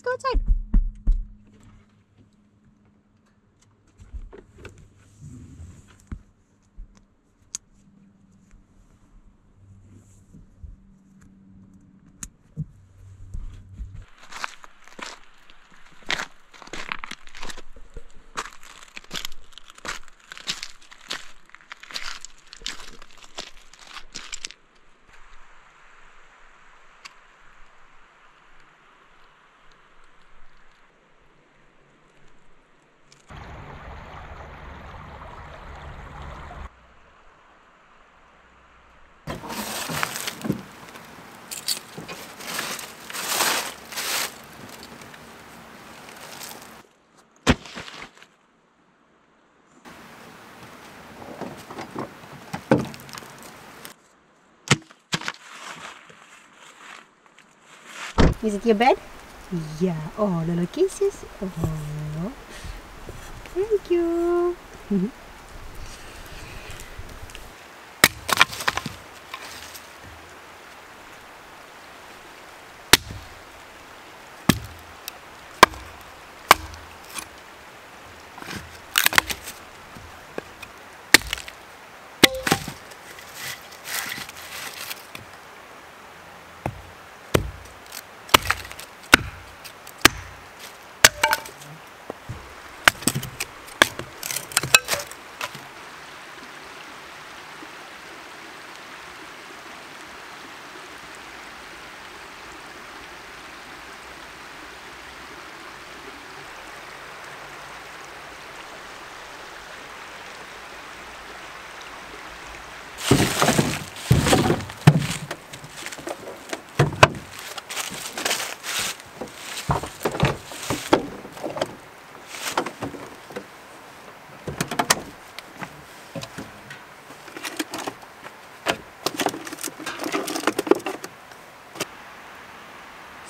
let's go outside. Is it your bed? Yeah. Oh, little kisses. Oh, thank you.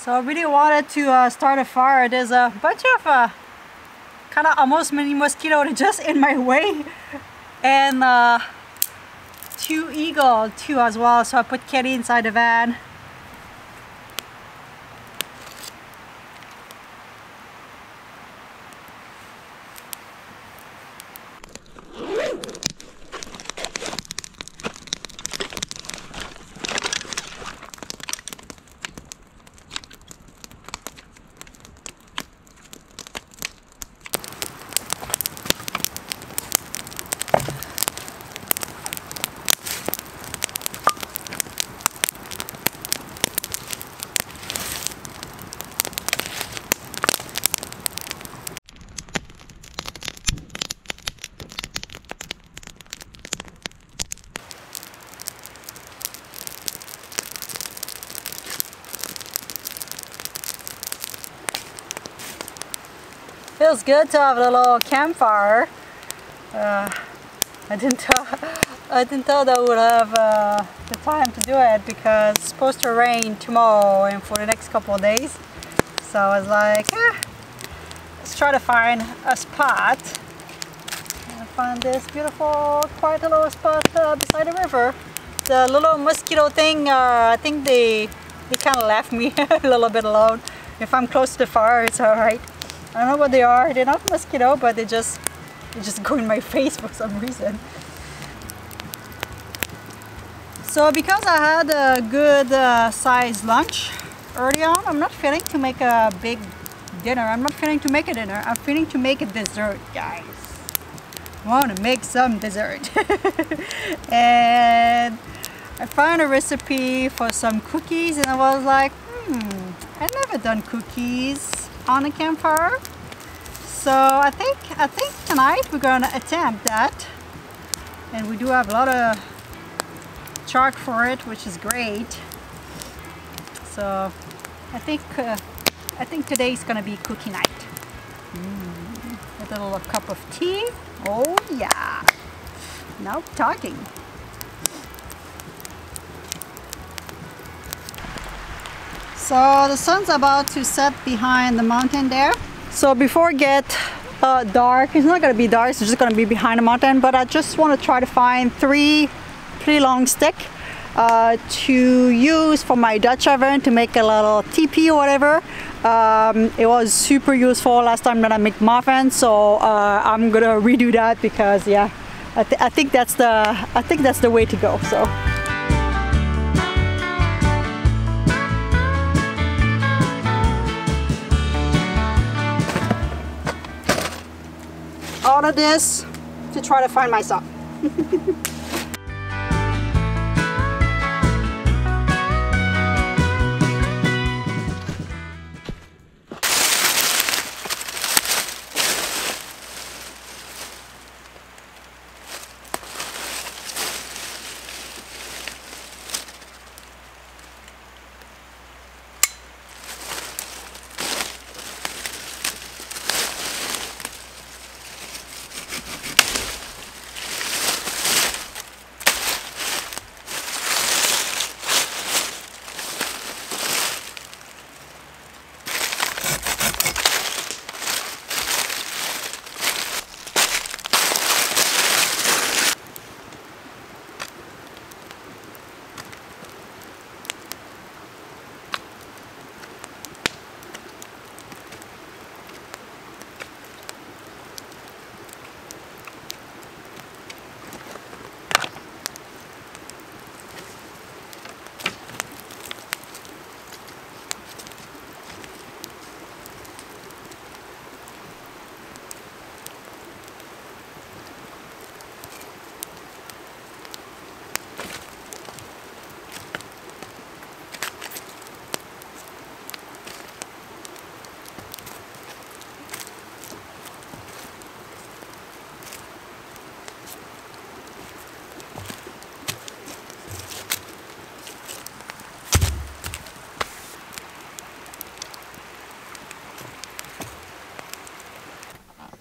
So I really wanted to start a fire. There's a bunch of kind of almost mini mosquitoes just in my way, and 2 eagles too as well. So I put Kenny inside the van. Feels good to have a little campfire. I didn't thought I would have the time to do it because it's supposed to rain tomorrow and for the next couple of days. So I was like, let's try to find a spot. I found this beautiful, quiet little spot beside the river. The little mosquito thing, I think they kind of left me a little bit alone. If I'm close to the fire, it's alright. I don't know what they are. They're not mosquito, but they just go in my face for some reason. So because I had a good sized lunch early on, I'm not feeling to make a big dinner. I'm not feeling to make a dinner. I'm feeling to make a dessert, guys. I want to make some dessert. And I found a recipe for some cookies, and I was like, I've never done cookies on a campfire. So I think tonight we're gonna attempt that, and we do have a lot of charcoal for it, which is great. So I think today's gonna be cookie night. With a little cup of tea. Oh yeah. Now talking. So the sun's about to set behind the mountain there. So before it gets dark, it's not going to be dark, it's just going to be behind the mountain, but I just want to try to find three long sticks to use for my Dutch oven to make a little teepee or whatever. It was super useful last time that I make muffins, so I'm gonna redo that because yeah, I think that's the way to go. So. All of this to try to find myself.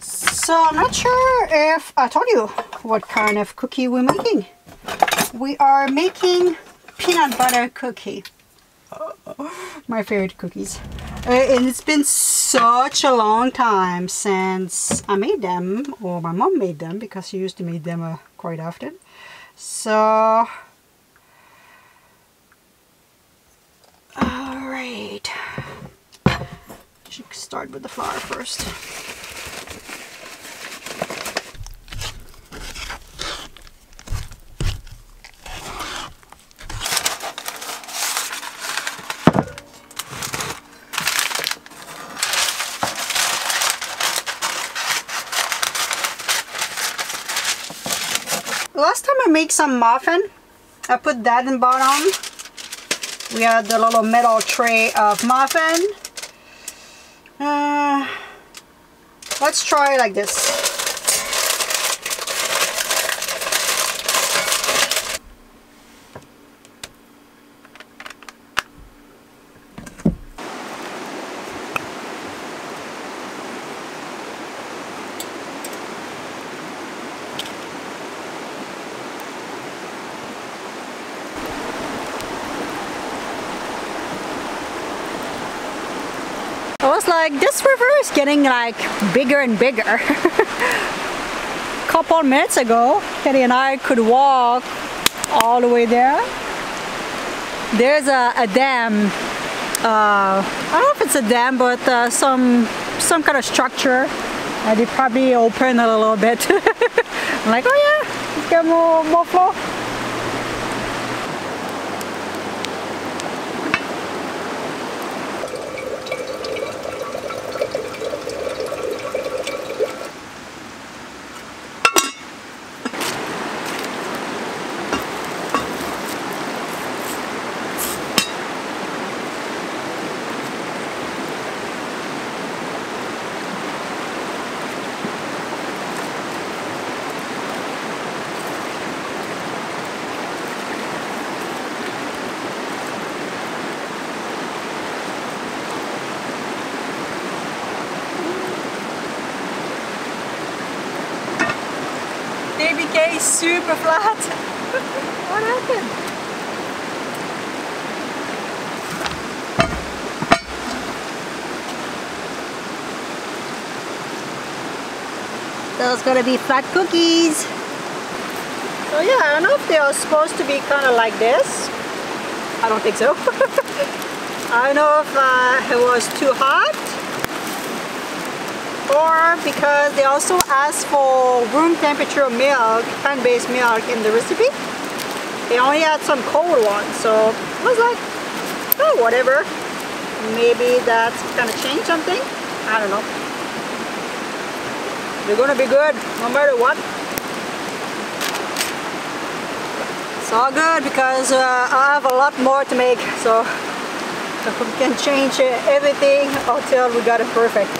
So I'm not sure if I told you what kind of cookie we're making. We are making peanut butter cookie. My favorite cookies. And it's been such a long time since I made them, or my mom made them, because she used to make them quite often. So, alright. Should start with the flour first. Last time I made some muffin, I put that in bottom. We had the little metal tray of muffin. Let's try it like this. I was like, this river is getting like bigger and bigger. Couple minutes ago, Kenny and I could walk all the way there. There's a dam. I don't know if it's a dam, but some kind of structure. They probably open a little bit. I'm like, oh yeah, let's get more flow. They became super flat. What happened? Those gonna be flat cookies. So yeah, I don't know if they are supposed to be kind of like this. I don't think so. I don't know if it was too hot, or because they also asked for room temperature milk, plant-based milk in the recipe. They only had some cold ones, so I was like, oh, whatever. Maybe that's gonna change something. I don't know. They're gonna be good no matter what. It's all good because I have a lot more to make, so we can change everything until we got it perfect.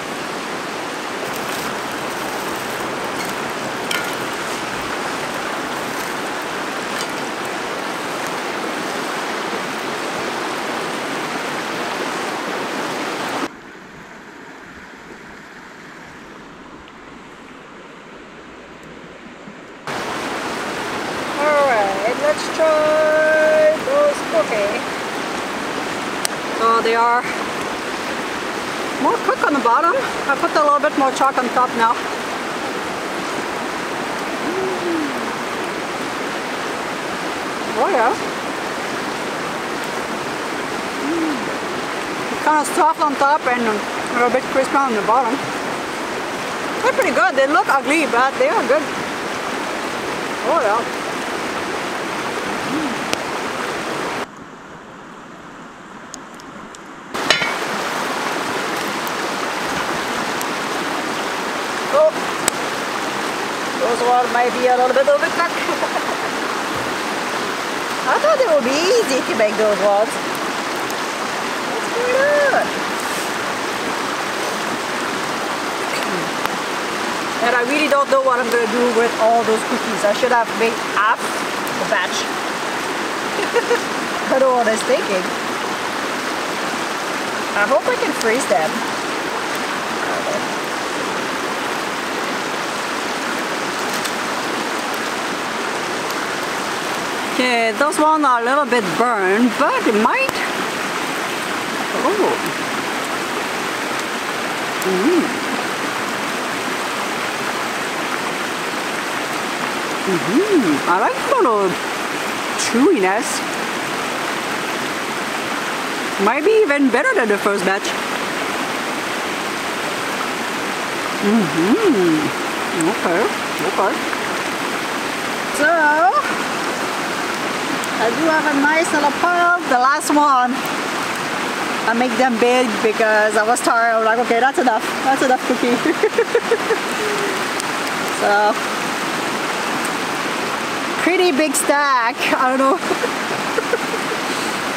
Let's try those. Okay. So they are more cooked on the bottom. I put a little bit more chalk on top now. Oh yeah. Kind of soft on top and a little bit crispy on the bottom. They're pretty good. They look ugly, but they are good. Oh yeah. Those ones might be a little bit overcooked. I thought it would be easy to make those ones. What's going on? And I really don't know what I'm going to do with all those cookies. I should have made half the batch. I don't know what I was thinking. I hope I can freeze them. Okay, those ones are a little bit burned, but it might. Oh. I like the little chewiness. Might be even better than the first batch. Okay, okay. So I do have a nice little pile. The last one, I make them big because I was tired. I was like, okay, that's enough. That's enough cookie. So, pretty big stack. I don't know.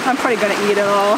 I'm probably gonna eat it all.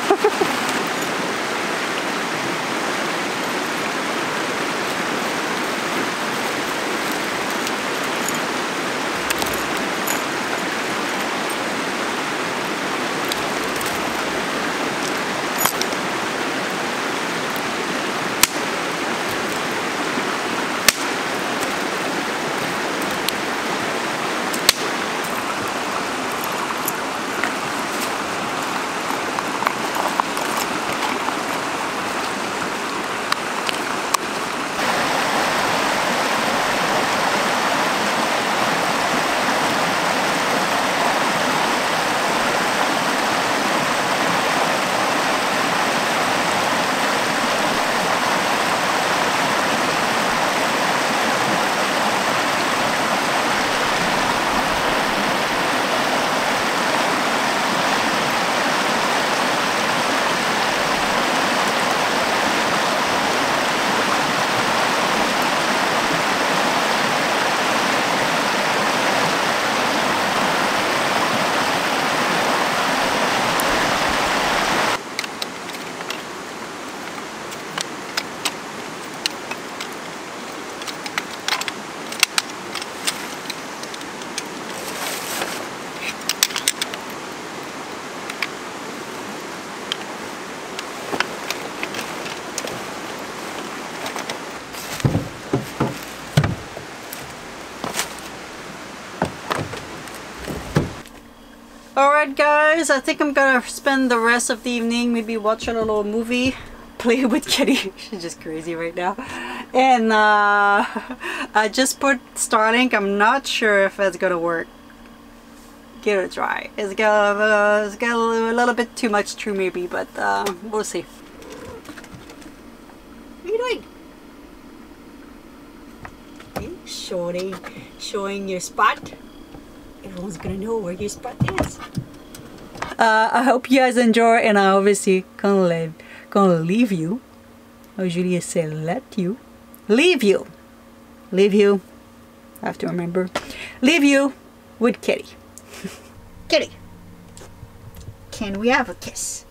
Alright guys, I think I'm gonna spend the rest of the evening maybe watching a little movie, play with Kitty. She's just crazy right now. And I just put Starlink. I'm not sure if that's gonna work. give it a try. It's got a little bit too much true maybe, but we'll see. What are you doing? Showing your spot. Everyone's gonna know where your spot is. I hope you guys enjoy, and I obviously gonna leave you. I usually say leave you. I have to remember. Leave you with Kitty. Kitty, can we have a kiss?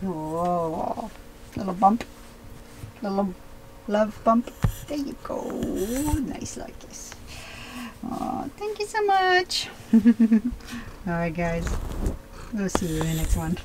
Oh, little bump, little love bump. There you go. Nice like kiss. Oh, thank you so much. Alright guys, we'll see you in the next one.